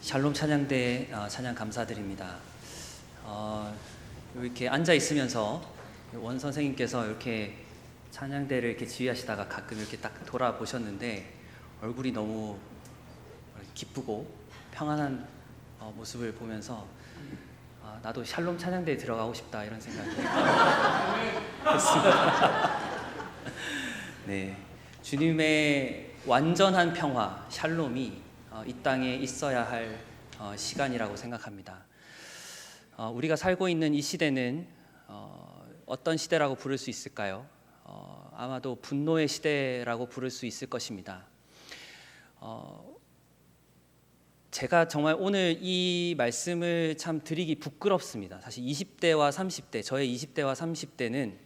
샬롬 찬양대 찬양 감사드립니다. 이렇게 앉아 있으면서 원 선생님께서 이렇게 찬양대를 이렇게 지휘하시다가 가끔 이렇게 딱 돌아보셨는데 얼굴이 너무 기쁘고 평안한 모습을 보면서 나도 샬롬 찬양대에 들어가고 싶다 이런 생각이 했습니다. 네, 주님의 완전한 평화, 샬롬이 이 땅에 있어야 할 시간이라고 생각합니다. 우리가 살고 있는 이 시대는 어떤 시대라고 부를 수 있을까요? 아마도 분노의 시대라고 부를 수 있을 것입니다. 제가 정말 오늘 이 말씀을 참 드리기 부끄럽습니다. 사실 20대와 30대, 저의 20대와 30대는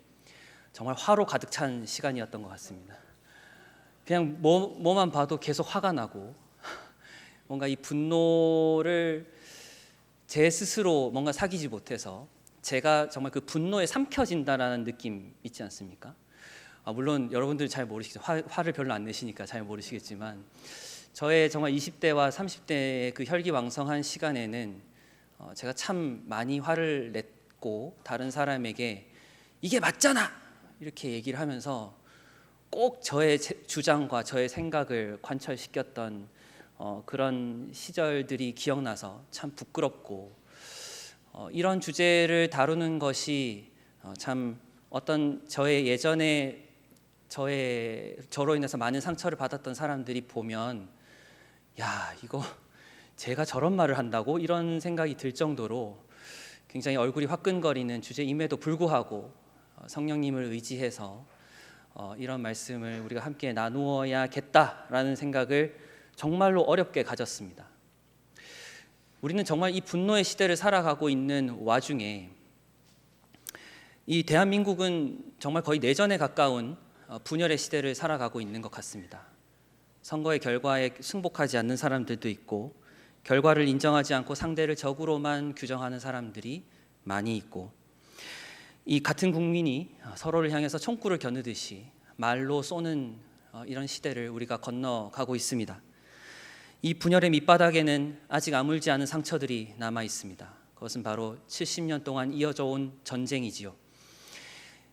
정말 화로 가득 찬 시간이었던 것 같습니다. 그냥 뭐만 봐도 계속 화가 나고 뭔가 이 분노를 제 스스로 뭔가 사귀지 못해서 제가 정말 그 분노에 삼켜진다라는 느낌 있지 않습니까? 물론 여러분들 잘 모르시겠죠. 화를 별로 안 내시니까 잘 모르시겠지만 저의 정말 20대와 30대의 그 혈기왕성한 시간에는 제가 참 많이 화를 냈고 다른 사람에게 이게 맞잖아! 이렇게 얘기를 하면서 꼭 저의 주장과 저의 생각을 관철시켰던 그런 시절들이 기억나서 참 부끄럽고 이런 주제를 다루는 것이 참 어떤 저의 예전에 저로 인해서 많은 상처를 받았던 사람들이 보면 야 이거 제가 저런 말을 한다고 이런 생각이 들 정도로 굉장히 얼굴이 화끈거리는 주제임에도 불구하고 성령님을 의지해서 이런 말씀을 우리가 함께 나누어야겠다라는 생각을 정말로 어렵게 가졌습니다. 우리는 정말 이 분노의 시대를 살아가고 있는 와중에 이 대한민국은 정말 거의 내전에 가까운 분열의 시대를 살아가고 있는 것 같습니다. 선거의 결과에 승복하지 않는 사람들도 있고 결과를 인정하지 않고 상대를 적으로만 규정하는 사람들이 많이 있고 이 같은 국민이 서로를 향해서 총구를 겨누듯이 말로 쏘는 이런 시대를 우리가 건너가고 있습니다. 이 분열의 밑바닥에는 아직 아물지 않은 상처들이 남아 있습니다. 그것은 바로 70년 동안 이어져 온 전쟁이지요.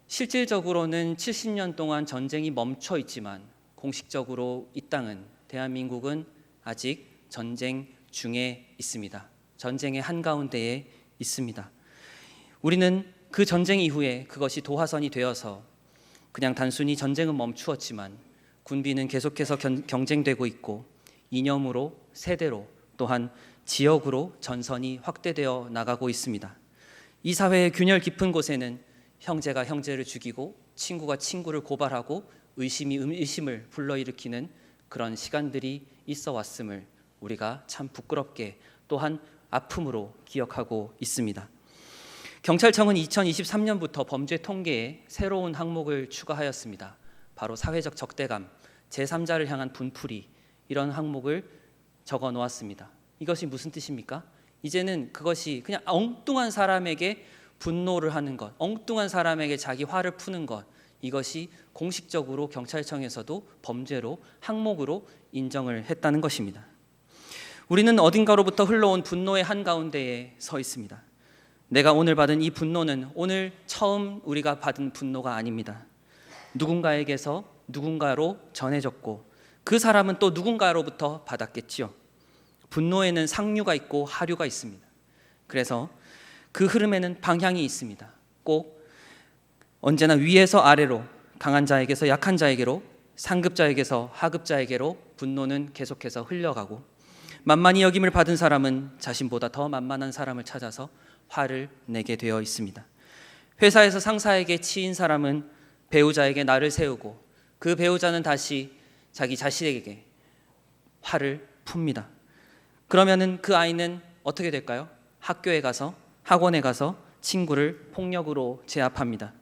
실질적으로는 70년 동안 전쟁이 멈춰 있지만 공식적으로 이 땅은 대한민국은 아직 전쟁 중에 있습니다. 전쟁의 한가운데에 있습니다. 우리는 그 전쟁 이후에 그것이 도화선이 되어서 그냥 단순히 전쟁은 멈추었지만 군비는 계속해서 경쟁되고 있고 이념으로, 세대로, 또한 지역으로 전선이 확대되어 나가고 있습니다. 이 사회의 균열 깊은 곳에는 형제가 형제를 죽이고 친구가 친구를 고발하고 의심이 의심을 불러일으키는 그런 시간들이 있어 왔음을 우리가 참 부끄럽게 또한 아픔으로 기억하고 있습니다. 경찰청은 2023년부터 범죄 통계에 새로운 항목을 추가하였습니다. 바로 사회적 적대감, 제3자를 향한 분풀이 이런 항목을 적어 놓았습니다. 이것이 무슨 뜻입니까? 이제는 그것이 그냥 엉뚱한 사람에게 분노를 하는 것, 엉뚱한 사람에게 자기 화를 푸는 것, 이것이 공식적으로 경찰청에서도 범죄로 항목으로 인정을 했다는 것입니다. 우리는 어딘가로부터 흘러온 분노의 한가운데에 서 있습니다. 내가 오늘 받은 이 분노는 오늘 처음 우리가 받은 분노가 아닙니다. 누군가에게서 누군가로 전해졌고 그 사람은 또 누군가로부터 받았겠지요. 분노에는 상류가 있고 하류가 있습니다. 그래서 그 흐름에는 방향이 있습니다. 꼭 언제나 위에서 아래로, 강한 자에게서 약한 자에게로, 상급자에게서 하급자에게로 분노는 계속해서 흘러가고 만만히 여김을 받은 사람은 자신보다 더 만만한 사람을 찾아서 화를 내게 되어 있습니다. 회사에서 상사에게 치인 사람은 배우자에게 날을 세우고 그 배우자는 다시 자기 자식에게 화를 풉니다. 그러면은 그 아이는 어떻게 될까요? 학교에 가서 학원에 가서 친구를 폭력으로 제압합니다.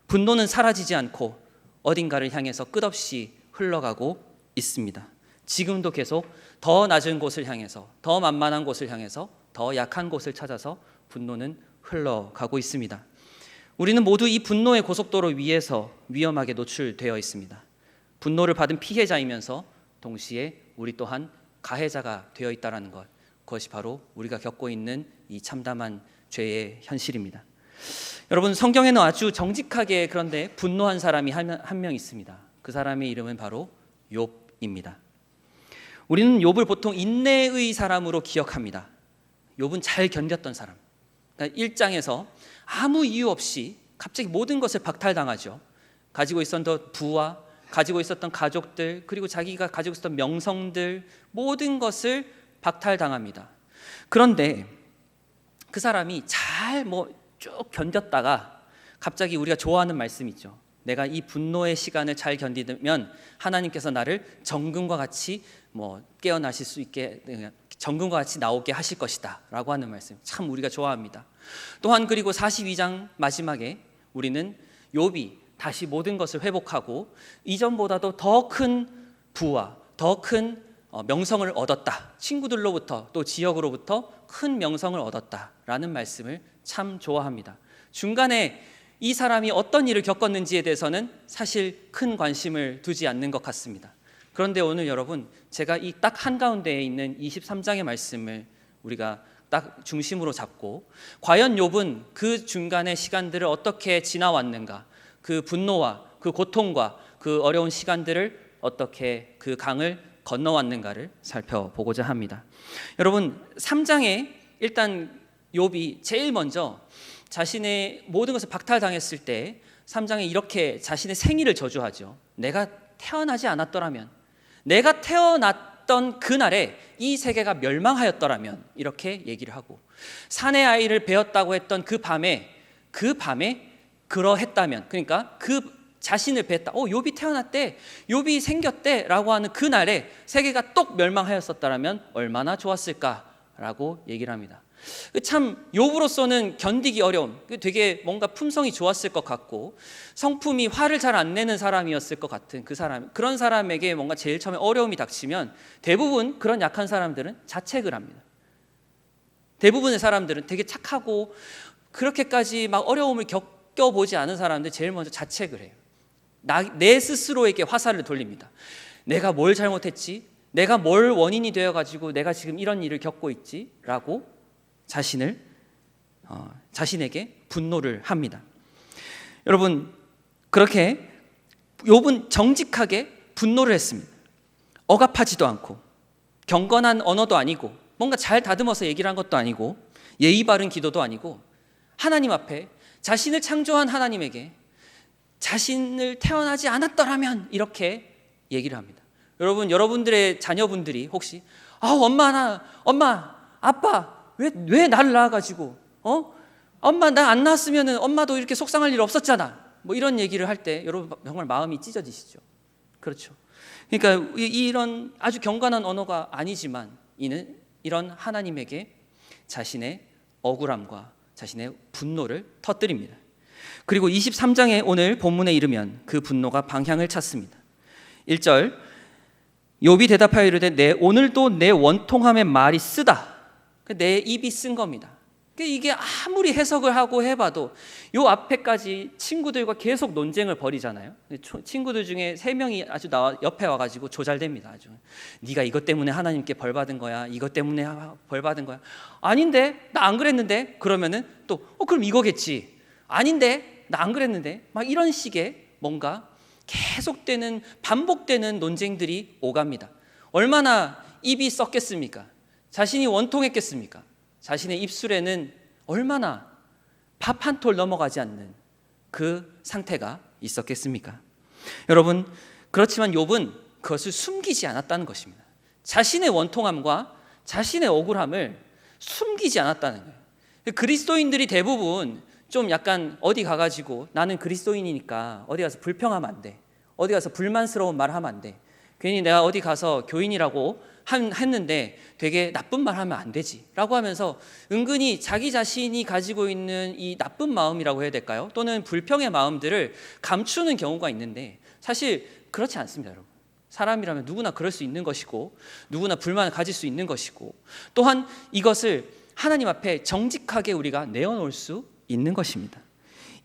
분노는 사라지지 않고 어딘가를 향해서 끝없이 흘러가고 있습니다. 지금도 계속 더 낮은 곳을 향해서 더 만만한 곳을 향해서 더 약한 곳을 찾아서 분노는 흘러가고 있습니다. 우리는 모두 이 분노의 고속도로 위에서 위험하게 노출되어 있습니다. 분노를 받은 피해자이면서 동시에 우리 또한 가해자가 되어 있다는 것, 그것이 바로 우리가 겪고 있는 이 참담한 죄의 현실입니다. 여러분, 성경에는 아주 정직하게 그런데 분노한 사람이 한 명 있습니다. 그 사람의 이름은 바로 욥입니다. 우리는 욥을 보통 인내의 사람으로 기억합니다. 욥은 잘 견뎠던 사람. 그러니까 1장에서 아무 이유 없이 갑자기 모든 것을 박탈당하죠. 가지고 있었던 부와 가지고 있었던 가족들, 그리고 자기가 가지고 있었던 명성들, 모든 것을 박탈당합니다. 그런데 그 사람이 잘 쭉 견뎠다가 갑자기 우리가 좋아하는 말씀이 있죠. 내가 이 분노의 시간을 잘 견디면 하나님께서 나를 정금과 같이 깨어나실 수 있게, 정금과 같이 나오게 하실 것이다 라고 하는 말씀, 참 우리가 좋아합니다. 또한 그리고 42장 마지막에 우리는 욥이 다시 모든 것을 회복하고 이전보다도 더 큰 부와 더 큰 명성을 얻었다, 친구들로부터 또 지역으로부터 큰 명성을 얻었다라는 말씀을 참 좋아합니다. 중간에 이 사람이 어떤 일을 겪었는지에 대해서는 사실 큰 관심을 두지 않는 것 같습니다. 그런데 오늘 여러분, 제가 이 딱 한가운데에 있는 23장의 말씀을 우리가 딱 중심으로 잡고, 과연 욥은 그 중간의 시간들을 어떻게 지나왔는가, 그 분노와 그 고통과 그 어려운 시간들을 어떻게 그 강을 건너왔는가를 살펴보고자 합니다. 여러분, 3장에 일단 욥이 제일 먼저 자신의 모든 것을 박탈당했을 때 3장에 이렇게 자신의 생일을 저주하죠. 내가 태어나지 않았더라면, 내가 태어났던 그날에 이 세계가 멸망하였더라면, 이렇게 얘기를 하고, 사내 아이를 베었다고 했던 그 밤에 그러했다면, 그러니까 그 자신을 베었다, 욥이 태어났대, 욥이 생겼대 라고 하는 그날에 세계가 똑 멸망하였었다면 얼마나 좋았을까라고 얘기를 합니다. 참 욥으로서는 견디기 어려운, 되게 뭔가 품성이 좋았을 것 같고 성품이 화를 잘 안 내는 사람이었을 것 같은 그 사람, 그런 사람에게 뭔가 제일 처음에 어려움이 닥치면 대부분 그런 약한 사람들은 자책을 합니다. 대부분의 사람들은 되게 착하고 그렇게까지 막 어려움을 겪어보지 않은 사람들 제일 먼저 자책을 해요. 내 스스로에게 화살을 돌립니다. 내가 뭘 잘못했지? 내가 뭘 원인이 되어가지고 내가 지금 이런 일을 겪고 있지? 라고 자신에게 분노를 합니다. 여러분, 그렇게 욥은 정직하게 분노를 했습니다. 억압하지도 않고 경건한 언어도 아니고 뭔가 잘 다듬어서 얘기를 한 것도 아니고 예의 바른 기도도 아니고 하나님 앞에 자신을 창조한 하나님에게 자신을 태어나지 않았더라면 이렇게 얘기를 합니다. 여러분, 여러분들의 자녀분들이 혹시 엄마, 아빠 왜 나를 낳아가지고 엄마 나 안 낳았으면 엄마도 이렇게 속상할 일 없었잖아, 이런 얘기를 할 때 여러분 정말 마음이 찢어지시죠. 그렇죠. 그러니까 이런 아주 경건한 언어가 아니지만 이는 이런 하나님에게 자신의 억울함과 자신의 분노를 터뜨립니다. 그리고 23장에 오늘 본문에 이르면 그 분노가 방향을 찾습니다. 1절, 욥이 대답하여 이르되 오늘도 내 원통함의 말이 쓰다. 내 입이 쓴 겁니다. 이게 아무리 해석을 하고 해봐도 요 앞에까지 친구들과 계속 논쟁을 벌이잖아요. 친구들 중에 3명이 아주 옆에 와가지고 조잘됩니다. 아주 네가 이것 때문에 하나님께 벌 받은 거야, 이것 때문에 벌 받은 거야. 아닌데, 나 안 그랬는데. 그러면은 또 그럼 이거겠지. 아닌데, 나 안 그랬는데. 막 이런 식의 뭔가 계속되는 반복되는 논쟁들이 오갑니다. 얼마나 입이 썩겠습니까? 자신이 원통했겠습니까? 자신의 입술에는 얼마나 밥 한 톨 넘어가지 않는 그 상태가 있었겠습니까? 여러분, 그렇지만 욥은 그것을 숨기지 않았다는 것입니다. 자신의 원통함과 자신의 억울함을 숨기지 않았다는 거예요. 그리스도인들이 대부분 좀 약간 어디 가가지고 나는 그리스도인이니까 어디 가서 불평하면 안 돼, 어디 가서 불만스러운 말 하면 안 돼, 괜히 내가 어디 가서 교인이라고 했는데 되게 나쁜 말 하면 안 되지 라고 하면서 은근히 자기 자신이 가지고 있는 이 나쁜 마음이라고 해야 될까요? 또는 불평의 마음들을 감추는 경우가 있는데 사실 그렇지 않습니다. 여러분, 사람이라면 누구나 그럴 수 있는 것이고 누구나 불만을 가질 수 있는 것이고 또한 이것을 하나님 앞에 정직하게 우리가 내어놓을 수 있는 것입니다.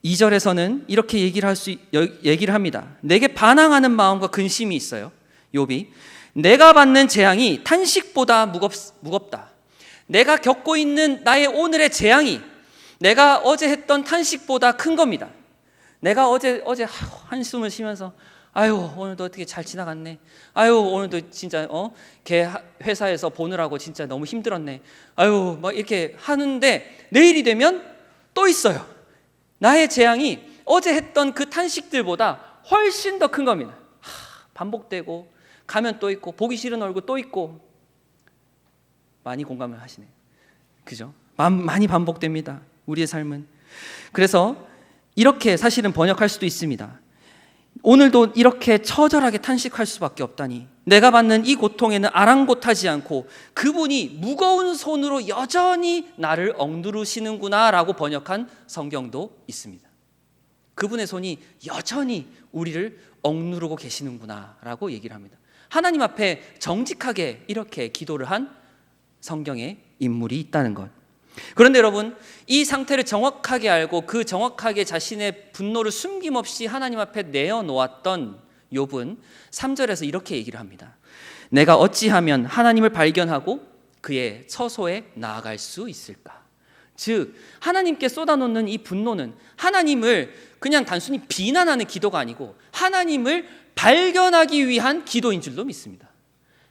2절에서는 이렇게 얘기를 합니다. 내게 반항하는 마음과 근심이 있어요. 욥이 내가 받는 재앙이 탄식보다 무겁다. 내가 겪고 있는 나의 오늘의 재앙이 내가 어제 했던 탄식보다 큰 겁니다. 내가 어제 한숨을 쉬면서 아유 오늘도 어떻게 잘 지나갔네. 아유 오늘도 진짜 걔 회사에서 보느라고 진짜 너무 힘들었네. 아유 막 이렇게 하는데 내일이 되면 또 있어요. 나의 재앙이 어제 했던 그 탄식들보다 훨씬 더 큰 겁니다. 반복되고 가면 또 있고 보기 싫은 얼굴 또 있고. 많이 공감을 하시네요. 그죠? 많이 반복됩니다. 우리의 삶은. 그래서 이렇게 사실은 번역할 수도 있습니다. 오늘도 이렇게 처절하게 탄식할 수밖에 없다니, 내가 받는 이 고통에는 아랑곳하지 않고 그분이 무거운 손으로 여전히 나를 억누르시는구나 라고 번역한 성경도 있습니다. 그분의 손이 여전히 우리를 억누르고 계시는구나 라고 얘기를 합니다. 하나님 앞에 정직하게 이렇게 기도를 한 성경의 인물이 있다는 것. 그런데 여러분, 이 상태를 정확하게 알고 그 정확하게 자신의 분노를 숨김없이 하나님 앞에 내어놓았던 욥은 3절에서 이렇게 얘기를 합니다. 내가 어찌하면 하나님을 발견하고 그의 처소에 나아갈 수 있을까? 즉 하나님께 쏟아놓는 이 분노는 하나님을 그냥 단순히 비난하는 기도가 아니고 하나님을 발견하기 위한 기도인 줄로 믿습니다.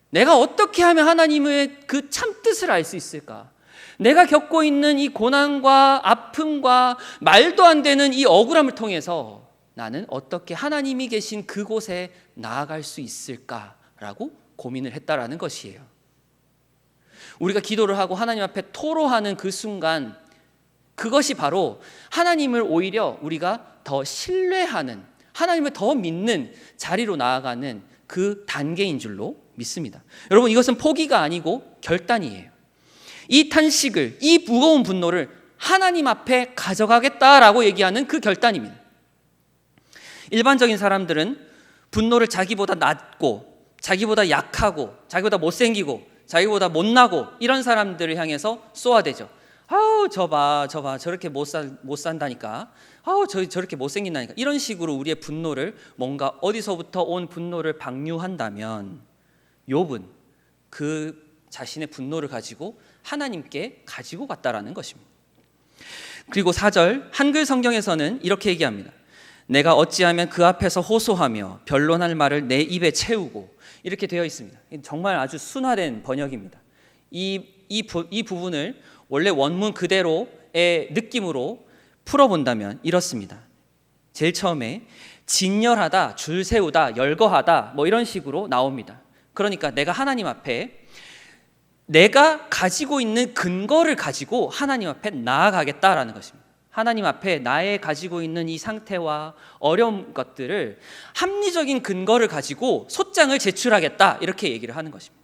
내가 어떻게 하면 하나님의 그 참뜻을 알 수 있을까? 내가 겪고 있는 이 고난과 아픔과 말도 안 되는 이 억울함을 통해서 나는 어떻게 하나님이 계신 그곳에 나아갈 수 있을까라고 고민을 했다라는 것이에요. 우리가 기도를 하고 하나님 앞에 토로하는 그 순간, 그것이 바로 하나님을 오히려 우리가 더 신뢰하는, 하나님을 더 믿는 자리로 나아가는 그 단계인 줄로 믿습니다. 여러분, 이것은 포기가 아니고 결단이에요. 이 탄식을, 이 무거운 분노를 하나님 앞에 가져가겠다라고 얘기하는 그 결단입니다. 일반적인 사람들은 분노를 자기보다 낮고, 자기보다 약하고, 자기보다 못생기고, 자기보다 못나고 이런 사람들을 향해서 쏘아대죠. 아우 저봐 저렇게 못 산다니까. 아우 저렇게 못생긴다니까. 이런 식으로 우리의 분노를, 뭔가 어디서부터 온 분노를 방류한다면 욥은 그 자신의 분노를 가지고 하나님께 가지고 갔다라는 것입니다. 그리고 4절 한글 성경에서는 이렇게 얘기합니다. 내가 어찌하면 그 앞에서 호소하며 변론할 말을 내 입에 채우고, 이렇게 되어 있습니다. 정말 아주 순화된 번역입니다. 이 부분을 원래 원문 그대로의 느낌으로 풀어본다면 이렇습니다. 제일 처음에 진열하다, 줄 세우다, 열거하다 뭐 이런 식으로 나옵니다. 그러니까 내가 하나님 앞에 내가 가지고 있는 근거를 가지고 하나님 앞에 나아가겠다라는 것입니다. 하나님 앞에 나의 가지고 있는 이 상태와 어려운 것들을 합리적인 근거를 가지고 소장을 제출하겠다, 이렇게 얘기를 하는 것입니다.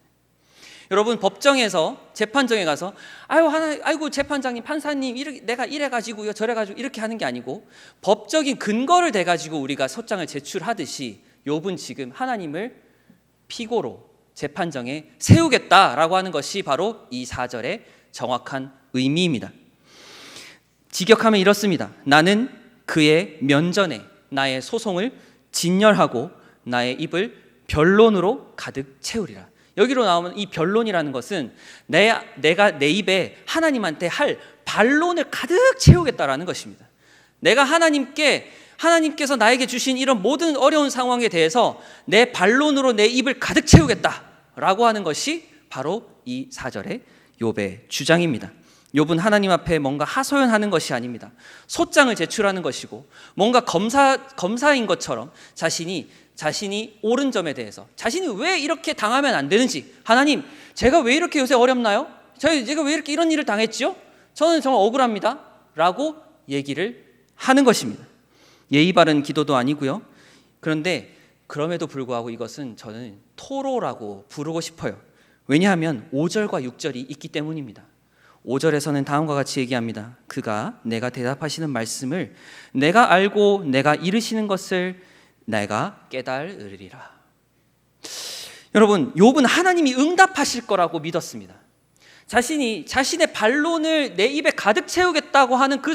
여러분, 법정에서 재판정에 가서 아이고 재판장님, 판사님, 내가 이래 가지고요 저래 가지고 이렇게 하는 게 아니고 법적인 근거를 대 가지고 우리가 소장을 제출하듯이 욥은 지금 하나님을 피고로 재판정에 세우겠다라고 하는 것이 바로 이 4절의 정확한 의미입니다. 직역하면 이렇습니다. 나는 그의 면전에 나의 소송을 진열하고 나의 입을 변론으로 가득 채우리라. 여기로 나오면 이 변론이라는 것은 내가 내 입에 하나님한테 할 반론을 가득 채우겠다라는 것입니다. 내가 하나님께서 나에게 주신 이런 모든 어려운 상황에 대해서 내 반론으로 내 입을 가득 채우겠다라고 하는 것이 바로 이 4절의 욥의 주장입니다. 욥은 하나님 앞에 뭔가 하소연하는 것이 아닙니다. 소장을 제출하는 것이고, 뭔가 검사인 것처럼 자신이 옳은 점에 대해서, 자신이 왜 이렇게 당하면 안 되는지, 하나님 제가 왜 이렇게 요새 어렵나요? 제가 왜 이렇게 이런 일을 당했지요? 저는 정말 억울합니다 라고 얘기를 하는 것입니다. 예의 바른 기도도 아니고요. 그런데 그럼에도 불구하고 이것은 저는 토로라고 부르고 싶어요. 왜냐하면 5절과 6절이 있기 때문입니다. 5절에서는 다음과 같이 얘기합니다. 그가 내가 대답하시는 말씀을 내가 알고 내가 이르시는 것을 내가 깨달으리라. 여러분, 욥은 하나님이 응답하실 거라고 믿었습니다. 자신의 반론을 내 입에 가득 채우겠다고 하는 그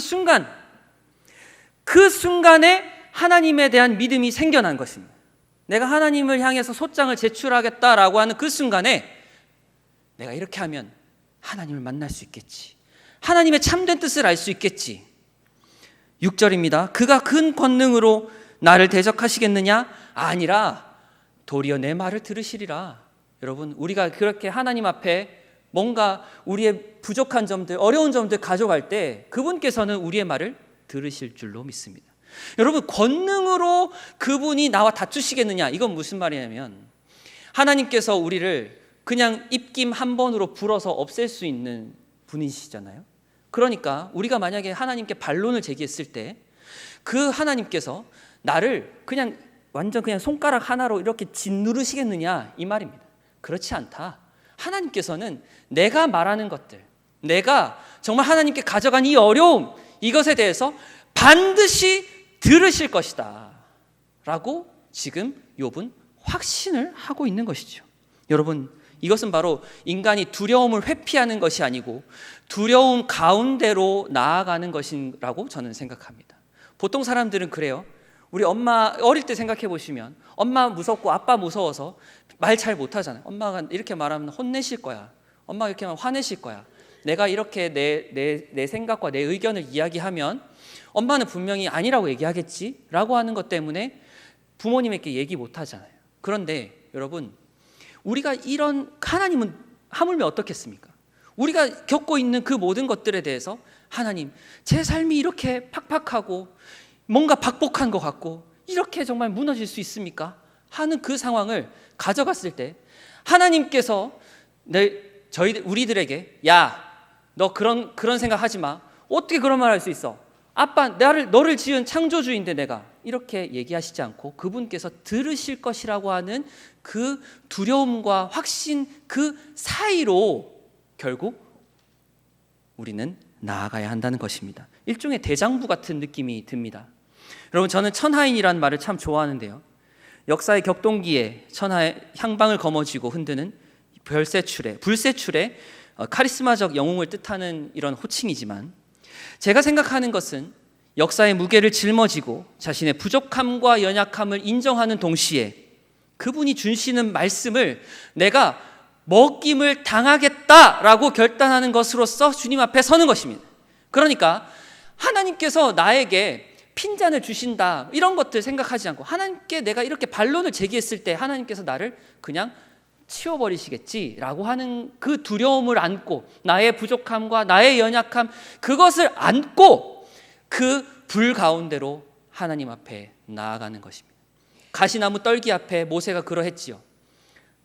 순간에 하나님에 대한 믿음이 생겨난 것입니다. 내가 하나님을 향해서 소장을 제출하겠다라고 하는 그 순간에 내가 이렇게 하면 하나님을 만날 수 있겠지. 하나님의 참된 뜻을 알 수 있겠지. 6절입니다. 그가 큰 권능으로 나를 대적하시겠느냐? 아니라 도리어 내 말을 들으시리라. 여러분, 우리가 그렇게 하나님 앞에 뭔가 우리의 부족한 점들, 어려운 점들 가져갈 때 그분께서는 우리의 말을 들으실 줄로 믿습니다. 여러분, 권능으로 그분이 나와 다투시겠느냐? 이건 무슨 말이냐면 하나님께서 우리를 그냥 입김 한 번으로 불어서 없앨 수 있는 분이시잖아요. 그러니까 우리가 만약에 하나님께 반론을 제기했을 때 그 하나님께서 나를 그냥 완전 그냥 손가락 하나로 이렇게 짓누르시겠느냐? 이 말입니다. 그렇지 않다. 하나님께서는 내가 말하는 것들, 내가 정말 하나님께 가져간 이 어려움, 이것에 대해서 반드시 들으실 것이다 라고 지금 욥은 확신을 하고 있는 것이죠. 여러분, 이것은 바로 인간이 두려움을 회피하는 것이 아니고 두려움 가운데로 나아가는 것이라고 저는 생각합니다. 보통 사람들은 그래요. 우리 엄마 어릴 때 생각해 보시면 엄마 무섭고 아빠 무서워서 말 잘 못하잖아요. 엄마가 이렇게 말하면 혼내실 거야. 엄마가 이렇게 하면 화내실 거야. 내가 이렇게 내 생각과 내 의견을 이야기하면 엄마는 분명히 아니라고 얘기하겠지 라고 하는 것 때문에 부모님에게 얘기 못하잖아요. 그런데 여러분, 우리가 이런 하나님은 하물며 어떻겠습니까? 우리가 겪고 있는 그 모든 것들에 대해서 하나님, 제 삶이 이렇게 팍팍하고 뭔가 박복한 것 같고 이렇게 정말 무너질 수 있습니까? 하는 그 상황을 가져갔을 때 하나님께서 우리들에게 야, 너 그런 생각하지 마. 어떻게 그런 말 할 수 있어? 아빠, 너를 지은 창조주인데 내가 이렇게 얘기하시지 않고 그분께서 들으실 것이라고 하는 그 두려움과 확신 그 사이로 결국 우리는 나아가야 한다는 것입니다. 일종의 대장부 같은 느낌이 듭니다. 여러분, 저는 천하인이라는 말을 참 좋아하는데요. 역사의 격동기에 천하의 향방을 거머쥐고 흔드는 불세출의 카리스마적 영웅을 뜻하는 이런 호칭이지만 제가 생각하는 것은 역사의 무게를 짊어지고 자신의 부족함과 연약함을 인정하는 동시에 그분이 주시는 말씀을 내가 먹김을 당하겠다라고 결단하는 것으로서 주님 앞에 서는 것입니다. 그러니까 하나님께서 나에게 핀잔을 주신다 이런 것들 생각하지 않고 하나님께 내가 이렇게 반론을 제기했을 때 하나님께서 나를 그냥 치워버리시겠지라고 하는 그 두려움을 안고 나의 부족함과 나의 연약함 그것을 안고 그 불 가운데로 하나님 앞에 나아가는 것입니다. 가시나무 떨기 앞에 모세가 그러했지요.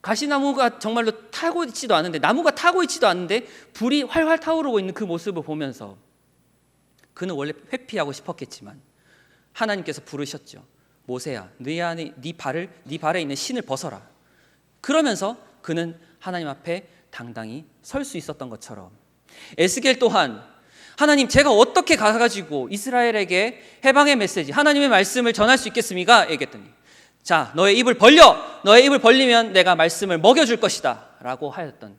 가시나무가 정말로 타고 있지도 않은데 나무가 타고 있지도 않은데 불이 활활 타오르고 있는 그 모습을 보면서 그는 원래 회피하고 싶었겠지만 하나님께서 부르셨죠. 모세야, 네 발에 있는 신을 벗어라. 그러면서 그는 하나님 앞에 당당히 설 수 있었던 것처럼 에스겔 또한 하나님, 제가 어떻게 가가지고 이스라엘에게 해방의 메시지, 하나님의 말씀을 전할 수 있겠습니까? 얘기했더니 자, 너의 입을 벌려! 너의 입을 벌리면 내가 말씀을 먹여줄 것이다 라고 하였던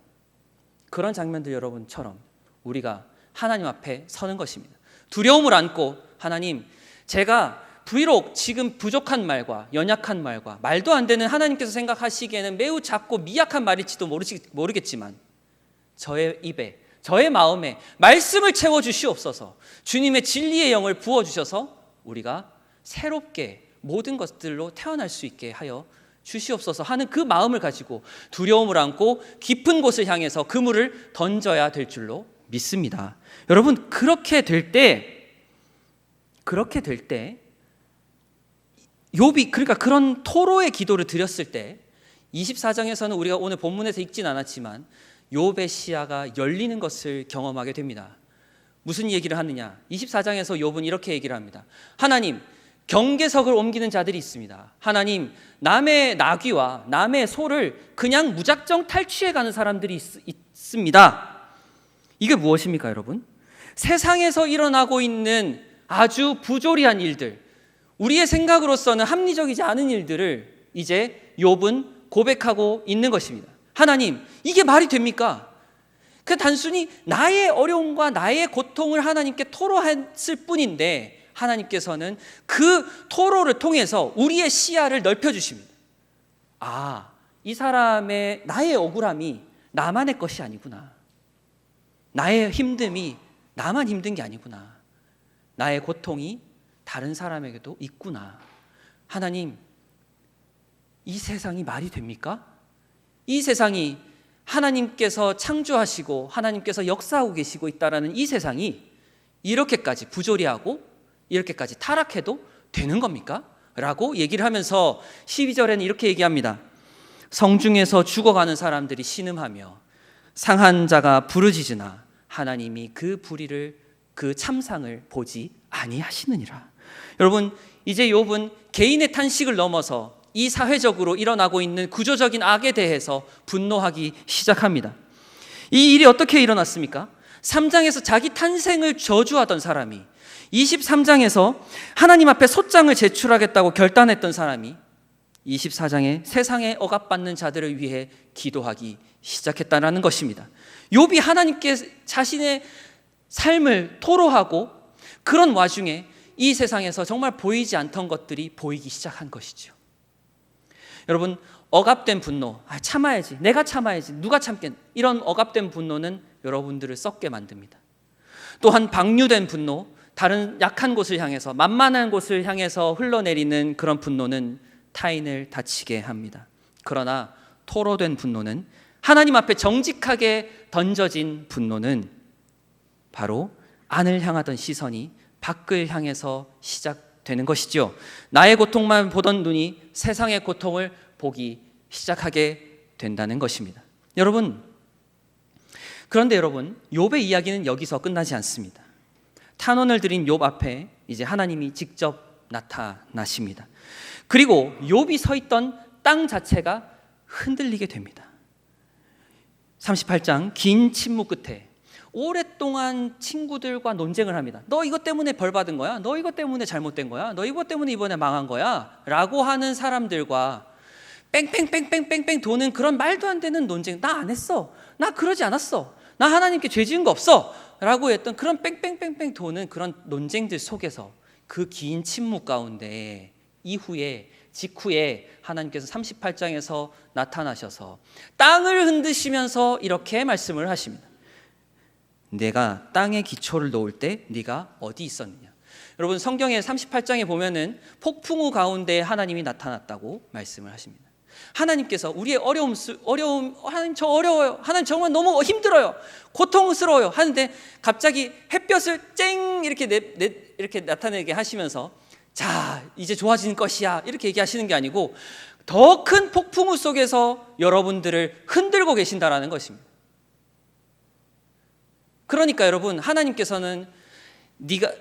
그런 장면들 여러분처럼 우리가 하나님 앞에 서는 것입니다. 두려움을 안고 하나님, 제가 비록 지금 부족한 말과 연약한 말과 말도 안 되는 하나님께서 생각하시기에는 매우 작고 미약한 말일지도 모르겠지만 저의 입에 저의 마음에 말씀을 채워주시옵소서. 주님의 진리의 영을 부어주셔서 우리가 새롭게 모든 것들로 태어날 수 있게 하여 주시옵소서 하는 그 마음을 가지고 두려움을 안고 깊은 곳을 향해서 그물을 던져야 될 줄로 믿습니다. 여러분, 그렇게 될 때 욥이 그러니까 그런 토로의 기도를 드렸을 때 24장에서는 우리가 오늘 본문에서 읽진 않았지만 욥의 시야가 열리는 것을 경험하게 됩니다. 무슨 얘기를 하느냐? 24장에서 욥은 이렇게 얘기를 합니다. 하나님, 경계석을 옮기는 자들이 있습니다. 하나님, 남의 나귀와 남의 소를 그냥 무작정 탈취해가는 사람들이 있습니다. 이게 무엇입니까, 여러분? 세상에서 일어나고 있는 아주 부조리한 일들, 우리의 생각으로서는 합리적이지 않은 일들을 이제 욥은 고백하고 있는 것입니다. 하나님, 이게 말이 됩니까? 그 단순히 나의 어려움과 나의 고통을 하나님께 토로했을 뿐인데 하나님께서는 그 토로를 통해서 우리의 시야를 넓혀주십니다. 아, 이 사람의 나의 억울함이 나만의 것이 아니구나. 나의 힘듦이 나만 힘든 게 아니구나. 나의 고통이 다른 사람에게도 있구나. 하나님, 이 세상이 말이 됩니까? 이 세상이 하나님께서 창조하시고 하나님께서 역사하고 계시고 있다라는 이 세상이 이렇게까지 부조리하고 이렇게까지 타락해도 되는 겁니까? 라고 얘기를 하면서 12절에는 이렇게 얘기합니다. 성중에서 죽어가는 사람들이 신음하며 상한 자가 부르짖으나 하나님이 그 불의를 그 참상을 보지 아니하시느니라. 여러분, 이제 욥은 개인의 탄식을 넘어서 이 사회적으로 일어나고 있는 구조적인 악에 대해서 분노하기 시작합니다. 이 일이 어떻게 일어났습니까? 3장에서 자기 탄생을 저주하던 사람이 23장에서 하나님 앞에 소장을 제출하겠다고 결단했던 사람이 24장에 세상에 억압받는 자들을 위해 기도하기 시작했다는 것입니다. 욥이 하나님께 자신의 삶을 토로하고 그런 와중에 이 세상에서 정말 보이지 않던 것들이 보이기 시작한 것이죠. 여러분, 억압된 분노, 참아야지, 내가 참아야지, 누가 참겠, 이런 억압된 분노는 여러분들을 썩게 만듭니다. 또한 방류된 분노, 다른 약한 곳을 향해서, 만만한 곳을 향해서 흘러내리는 그런 분노는 타인을 다치게 합니다. 그러나 토로된 분노는, 하나님 앞에 정직하게 던져진 분노는 바로 안을 향하던 시선이 밖을 향해서 시작되는 것이죠. 나의 고통만 보던 눈이 세상의 고통을 보기 시작하게 된다는 것입니다. 그런데 여러분, 욥의 이야기는 여기서 끝나지 않습니다. 탄원을 드린 욥 앞에 이제 하나님이 직접 나타나십니다. 그리고 욥이 서 있던 땅 자체가 흔들리게 됩니다. 38장 긴 침묵 끝에 오랫동안 친구들과 논쟁을 합니다. 너 이것 때문에 벌 받은 거야? 너 이것 때문에 잘못된 거야? 너 이것 때문에 이번에 망한 거야? 라고 하는 사람들과 뺑뺑뺑뺑뺑뺑 도는 그런 말도 안 되는 논쟁. 나 안 했어. 나 그러지 않았어. 나 하나님께 죄 지은 거 없어. 라고 했던 그런 뺑뺑뺑뺑 도는 그런 논쟁들 속에서 그 긴 침묵 가운데 직후에 하나님께서 38장에서 나타나셔서 땅을 흔드시면서 이렇게 말씀을 하십니다. 내가 땅에 기초를 놓을 때 네가 어디 있었느냐. 여러분, 성경의 38장에 보면은 폭풍우 가운데 하나님이 나타났다고 말씀을 하십니다. 하나님께서 우리의 어려움, 하나님 저 어려워요, 하나님 정말 너무 힘들어요, 고통스러워요 하는데 갑자기 햇볕을 쨍 이렇게 나타내게 하시면서 자, 이제 좋아지는 것이야 이렇게 얘기하시는 게 아니고 더 큰 폭풍우 속에서 여러분들을 흔들고 계신다라는 것입니다. 그러니까 여러분, 하나님께서는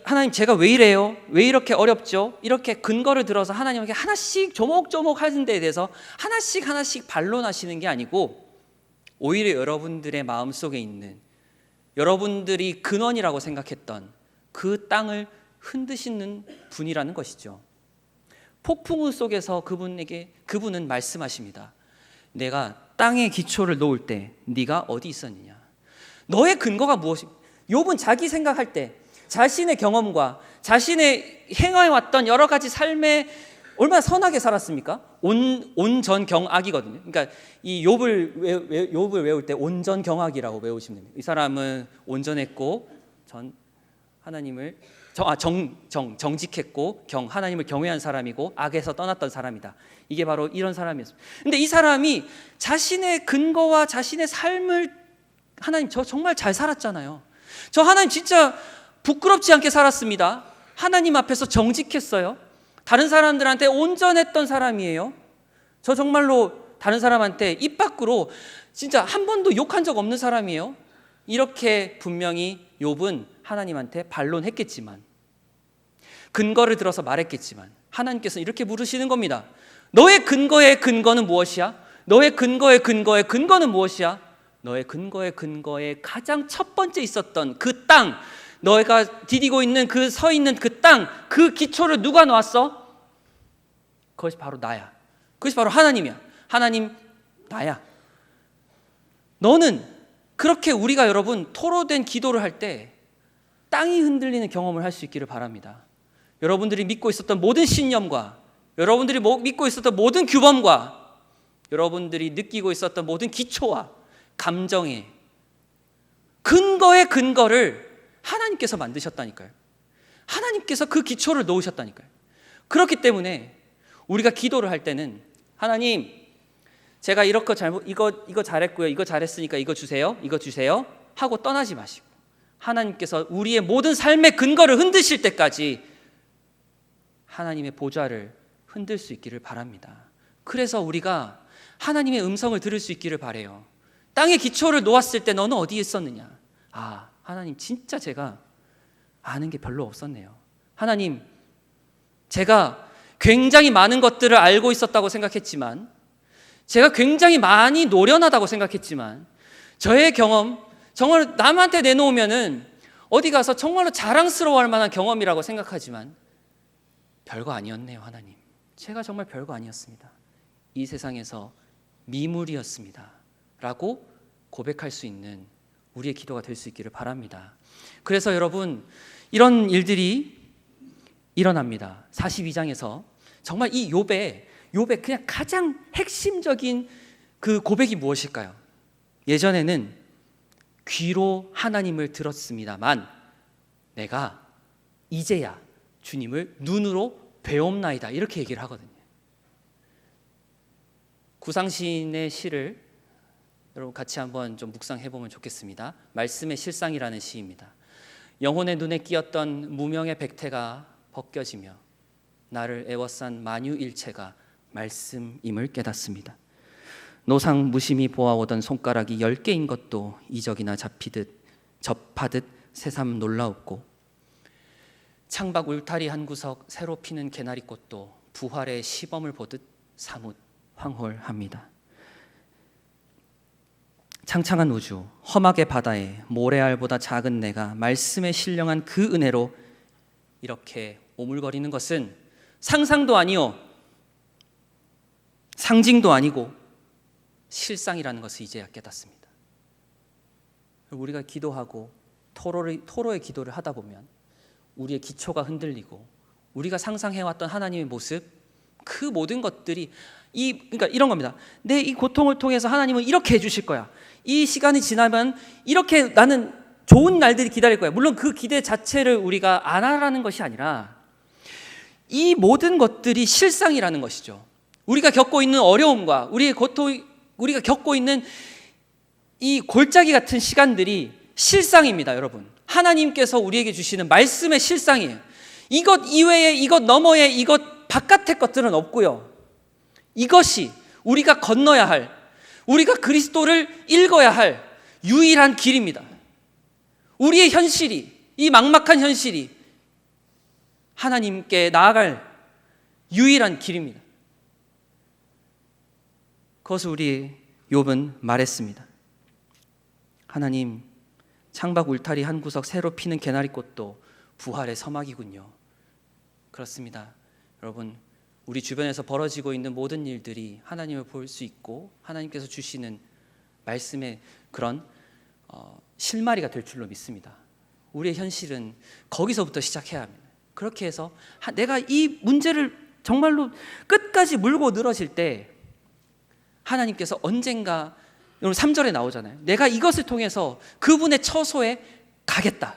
하나님 제가 왜 이래요? 왜 이렇게 어렵죠? 이렇게 근거를 들어서 하나님에게 하나씩 조목조목 하는 데에 대해서 하나씩 반론하시는 게 아니고 오히려 여러분들의 마음속에 있는 여러분들이 근원이라고 생각했던 그 땅을 흔드시는 분이라는 것이죠. 폭풍우 속에서 그분은 말씀하십니다. 내가 땅에 기초를 놓을 때 네가 어디 있었느냐. 너의 근거가 무엇입니까? 욥은 자기 생각할 때 자신의 경험과 자신의 행해왔던 여러 가지 삶에 얼마나 선하게 살았습니까? 온전경악이거든요. 그러니까 이 욥을 외울 때 온전경악이라고 외우시면 됩니다. 이 사람은 온전했고 하나님을 정직했고 하나님을 경외한 사람이고 악에서 떠났던 사람이다. 이게 바로 이런 사람이었습니다. 근데 이 사람이 자신의 근거와 자신의 삶을 하나님 저 정말 잘 살았잖아요. 저 하나님 진짜 부끄럽지 않게 살았습니다. 하나님 앞에서 정직했어요. 다른 사람들한테 온전했던 사람이에요. 저 정말로 다른 사람한테 입 밖으로 진짜 한 번도 욕한 적 없는 사람이에요. 이렇게 분명히 욥은 하나님한테 반론했겠지만, 근거를 들어서 말했겠지만 하나님께서 이렇게 물으시는 겁니다. 너의 근거의 근거는 무엇이야? 너의 근거의 근거는 무엇이야? 너의 근거의 가장 첫 번째 있었던 그 땅, 너희가 디디고 있는 서 있는 그 땅, 그 기초를 누가 놓았어? 그것이 바로 나야. 그것이 바로 하나님이야. 하나님, 나야. 너는 그렇게 우리가 여러분 토로된 기도를 할 때 땅이 흔들리는 경험을 할 수 있기를 바랍니다. 여러분들이 믿고 있었던 모든 신념과 여러분들이 믿고 있었던 모든 규범과 여러분들이 느끼고 있었던 모든 기초와 감정에 근거의 근거를 하나님께서 만드셨다니까요. 하나님께서 그 기초를 놓으셨다니까요. 그렇기 때문에 우리가 기도를 할 때는 하나님, 제가 이렇게 이거 잘했고요. 이거 잘했으니까 이거 주세요. 이거 주세요. 하고 떠나지 마시고 하나님께서 우리의 모든 삶의 근거를 흔드실 때까지 하나님의 보좌를 흔들 수 있기를 바랍니다. 그래서 우리가 하나님의 음성을 들을 수 있기를 바라요. 땅의 기초를 놓았을 때 너는 어디에 있었느냐? 아, 하나님 진짜 제가 아는 게 별로 없었네요. 하나님, 제가 굉장히 많은 것들을 알고 있었다고 생각했지만, 제가 굉장히 많이 노련하다고 생각했지만, 저의 경험 정말 남한테 내놓으면은 어디 가서 정말로 자랑스러워할 만한 경험이라고 생각하지만 별거 아니었네요. 하나님, 제가 정말 별거 아니었습니다. 이 세상에서 미물이었습니다 라고 고백할 수 있는 우리의 기도가 될 수 있기를 바랍니다. 그래서 여러분, 이런 일들이 일어납니다. 42장에서 정말 이 욥의 그냥 가장 핵심적인 그 고백이 무엇일까요? 예전에는 귀로 하나님을 들었습니다만 내가 이제야 주님을 눈으로 배옵나이다, 이렇게 얘기를 하거든요. 구상시인의 시를 여러분 같이 한번 좀 묵상해 보면 좋겠습니다. 말씀의 실상이라는 시입니다. 영혼의 눈에 끼었던 무명의 백태가 벗겨지며 나를 애워싼 만유일체가 말씀임을 깨닫습니다. 노상 무심히 보아오던 손가락이 10개인 것도 이적이나 접하듯 새삼 놀라웠고, 창밖 울타리 한 구석 새로 피는 개나리꽃도 부활의 시범을 보듯 사뭇 황홀합니다. 창창한 우주, 험하게 바다에 모래알보다 작은 내가 말씀에 신령한 그 은혜로 이렇게 오물거리는 것은 상상도 아니요, 상징도 아니고 실상이라는 것을 이제야 깨닫습니다. 우리가 기도하고 토로의 기도를 하다 보면 우리의 기초가 흔들리고 우리가 상상해왔던 하나님의 모습, 그 모든 것들이 그러니까 이런 겁니다. 내 이 고통을 통해서 하나님은 이렇게 해주실 거야. 이 시간이 지나면 이렇게 나는 좋은 날들이 기다릴 거야. 물론 그 기대 자체를 우리가 안 하라는 것이 아니라 이 모든 것들이 실상이라는 것이죠. 우리가 겪고 있는 어려움과 우리의 고통, 우리가 겪고 있는 이 골짜기 같은 시간들이 실상입니다, 여러분. 하나님께서 우리에게 주시는 말씀의 실상이에요. 이것 이외에, 이것 너머에, 이것 바깥의 것들은 없고요. 이것이 우리가 건너야 할, 우리가 그리스도를 읽어야 할 유일한 길입니다. 우리의 현실이, 이 막막한 현실이 하나님께 나아갈 유일한 길입니다. 그것을 우리 욥은 말했습니다. 하나님, 창밖 울타리 한 구석 새로 피는 개나리꽃도 부활의 서막이군요. 그렇습니다. 여러분, 우리 주변에서 벌어지고 있는 모든 일들이 하나님을 볼 수 있고 하나님께서 주시는 말씀의 그런 실마리가 될 줄로 믿습니다. 우리의 현실은 거기서부터 시작해야 합니다. 그렇게 해서 내가 이 문제를 정말로 끝까지 물고 늘어질 때 하나님께서 언젠가, 여러분 3절에 나오잖아요. 내가 이것을 통해서 그분의 처소에 가겠다.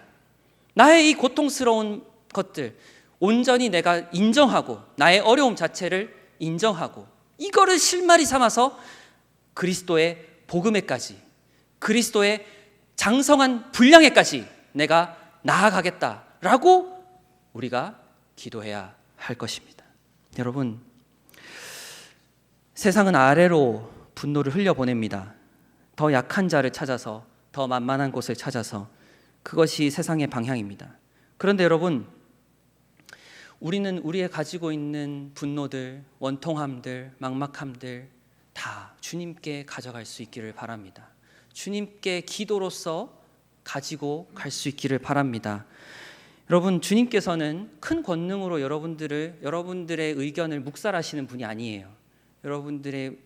나의 이 고통스러운 것들 온전히 내가 인정하고 나의 어려움 자체를 인정하고 이거를 실마리 삼아서 그리스도의 복음에까지, 그리스도의 장성한 분량에까지 내가 나아가겠다라고 우리가 기도해야 할 것입니다. 여러분, 세상은 아래로 분노를 흘려보냅니다. 더 약한 자를 찾아서, 더 만만한 곳을 찾아서, 그것이 세상의 방향입니다. 그런데 여러분, 우리는 우리의 가지고 있는 분노들, 원통함들, 막막함들 다 주님께 가져갈 수 있기를 바랍니다. 주님께 기도로서 가지고 갈 수 있기를 바랍니다. 여러분, 주님께서는 큰 권능으로 여러분들의 의견을 묵살하시는 분이 아니에요. 여러분들의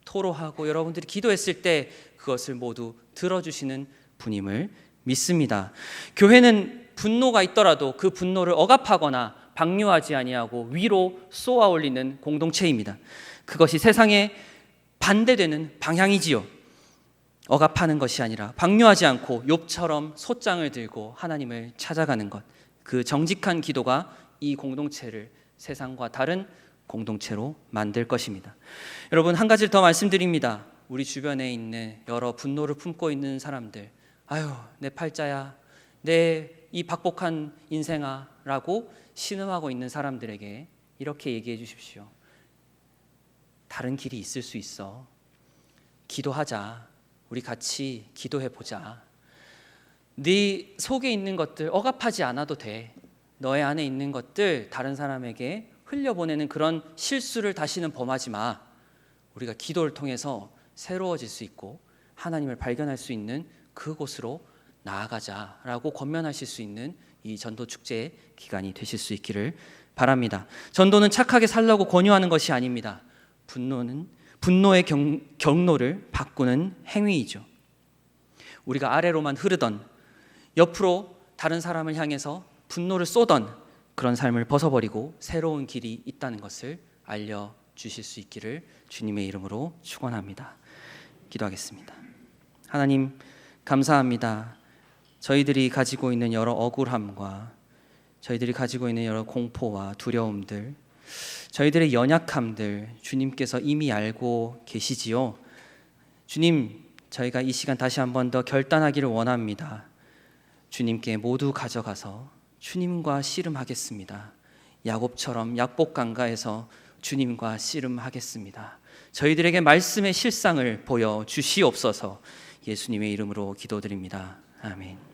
토로하고 여러분들이 기도했을 때 그것을 모두 들어주시는 분임을 믿습니다. 교회는 분노가 있더라도 그 분노를 억압하거나 방류하지 아니하고 위로 쏘아 올리는 공동체입니다. 그것이 세상에 반대되는 방향이지요. 억압하는 것이 아니라 방뇨하지 않고 욥처럼 솥장을 들고 하나님을 찾아가는 것, 그 정직한 기도가 이 공동체를 세상과 다른 공동체로 만들 것입니다. 여러분, 한 가지를 더 말씀드립니다. 우리 주변에 있는 여러 분노를 품고 있는 사람들, 아유 내 팔자야, 내 이 박복한 인생아 라고 신음하고 있는 사람들에게 이렇게 얘기해 주십시오. 다른 길이 있을 수 있어. 기도하자. 우리 같이 기도해 보자. 네 속에 있는 것들 억압하지 않아도 돼. 너의 안에 있는 것들 다른 사람에게 흘려보내는 그런 실수를 다시는 범하지 마. 우리가 기도를 통해서 새로워질 수 있고 하나님을 발견할 수 있는 그곳으로 나아가자라고 권면하실 수 있는 이 전도 축제의 기간이 되실 수 있기를 바랍니다. 전도는 착하게 살라고 권유하는 것이 아닙니다. 분노의 경로를 바꾸는 행위이죠. 우리가 아래로만 흐르던, 옆으로 다른 사람을 향해서 분노를 쏘던 그런 삶을 벗어버리고 새로운 길이 있다는 것을 알려주실 수 있기를 주님의 이름으로 축원합니다. 기도하겠습니다. 하나님 감사합니다. 저희들이 가지고 있는 여러 억울함과 저희들이 가지고 있는 여러 공포와 두려움들, 저희들의 연약함들 주님께서 이미 알고 계시지요. 주님, 저희가 이 시간 다시 한 번 더 결단하기를 원합니다. 주님께 모두 가져가서 주님과 씨름하겠습니다. 야곱처럼 약복강가에서 주님과 씨름하겠습니다. 저희들에게 말씀의 실상을 보여 주시옵소서. 예수님의 이름으로 기도드립니다. 아멘.